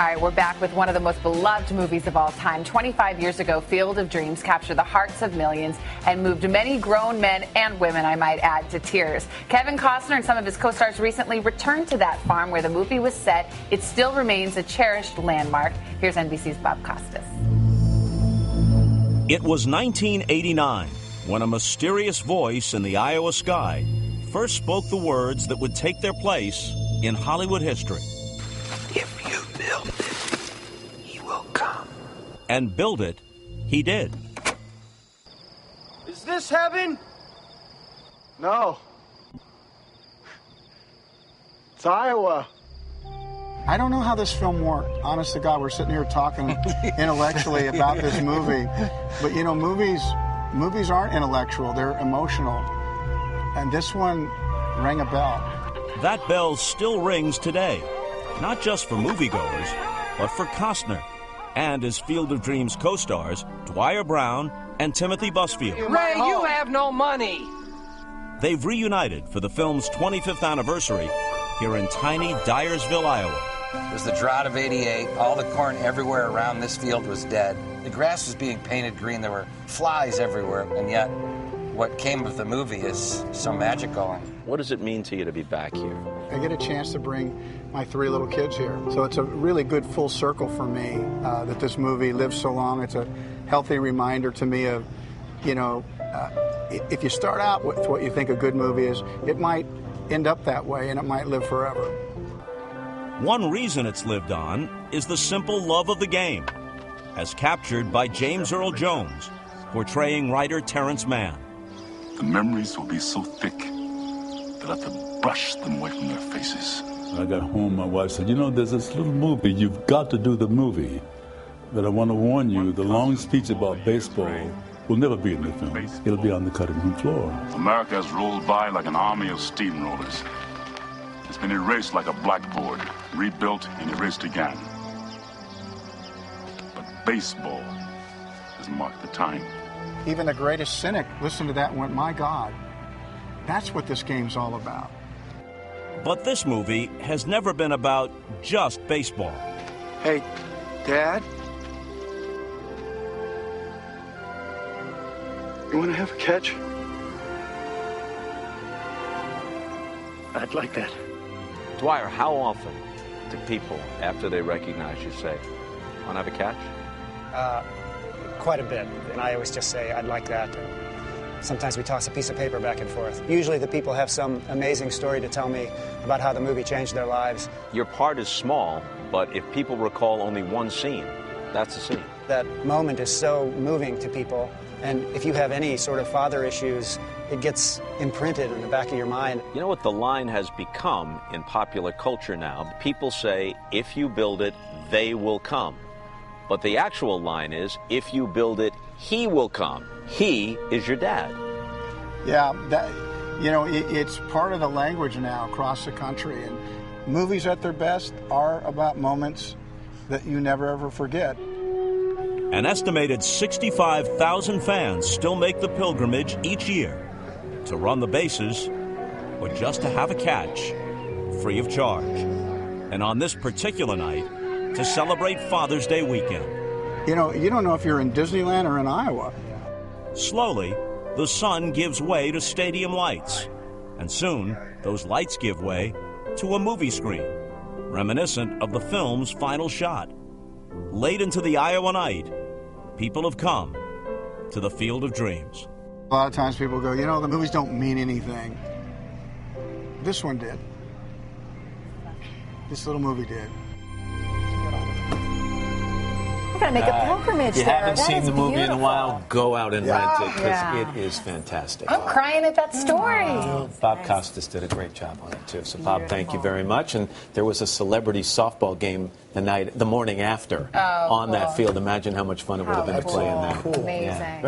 All right, we're back with one of the most beloved movies of all time. 25 years ago, Field of Dreams captured the hearts of millions and moved many grown men and women, I might add, to tears. Kevin Costner and some of his co-stars recently returned to that farm where the movie was set. It still remains a cherished landmark. Here's NBC's Bob Costas. It was 1989 when a mysterious voice in the Iowa sky first spoke the words that would take their place in Hollywood history. If you build it, he will come. And build it, he did. Is this heaven? No. It's Iowa. I don't know how this film worked. Honest to God, we're sitting here talking intellectually about this movie. But, you know, movies aren't intellectual. They're emotional. And this one rang a bell. That bell still rings today, not just for moviegoers, but for Costner and his Field of Dreams co-stars, Dwier Brown and Timothy Busfield. Ray, you have no money. They've reunited for the film's 25th anniversary here in tiny Dyersville, Iowa. It was the drought of '88. All the corn everywhere around this field was dead. The grass was being painted green. There were flies everywhere. And yet, what came of the movie is so magical. What does it mean to you to be back here? I get a chance to bring my 3 little kids here. So it's a really good full circle for me that this movie lives so long. It's a healthy reminder to me of, you know, if you start out with what you think a good movie is, it might end up that way and it might live forever. One reason it's lived on is the simple love of the game, as captured by James Earl Jones, portraying writer Terrence Mann. The memories will be so thick that I have to brush them away from their faces. When I got home, my wife said, you know, there's this little movie. You've got to do the movie. But I want to warn you, the long speech about baseball will never be in the film. It'll be on the cutting room floor. America has rolled by like an army of steamrollers. It's been erased like a blackboard, rebuilt and erased again. But baseball has marked the time. Even the greatest cynic listened to that and went, my God, that's what this game's all about. But this movie has never been about just baseball. Hey, Dad? You want to have a catch? I'd like that. Dwier, how often do people, after they recognize you, say, want to have a catch? Quite a bit. And I always just say, I'd like that. And sometimes we toss a piece of paper back and forth. Usually the people have some amazing story to tell me about how the movie changed their lives. Your part is small, but if people recall only one scene, that's the scene. That moment is so moving to people. And if you have any sort of father issues, it gets imprinted in the back of your mind. You know what the line has become in popular culture now? People say, if you build it, they will come. But the actual line is, if you build it, he will come. He is your dad. Yeah, that, you know, it's part of the language now across the country. And movies at their best are about moments that you never ever forget. An estimated 65,000 fans still make the pilgrimage each year to run the bases or just to have a catch free of charge. And on this particular night, to celebrate Father's Day weekend. You know, you don't know if you're in Disneyland or in Iowa. Slowly, the sun gives way to stadium lights. And soon, those lights give way to a movie screen, reminiscent of the film's final shot. Late into the Iowa night, people have come to the Field of Dreams. A lot of times people go, you know, the movies don't mean anything. This one did. This little movie did. We're going to make a pilgrimage there. If you haven't seen the movie beautiful. in a while, go out and rent it because it is fantastic. I'm crying at that story. Bob Costas did a great job on it, too. So, Bob, thank you very much. And there was a celebrity softball game the morning after on that field. Imagine how much fun it would have been to play in that. Amazing.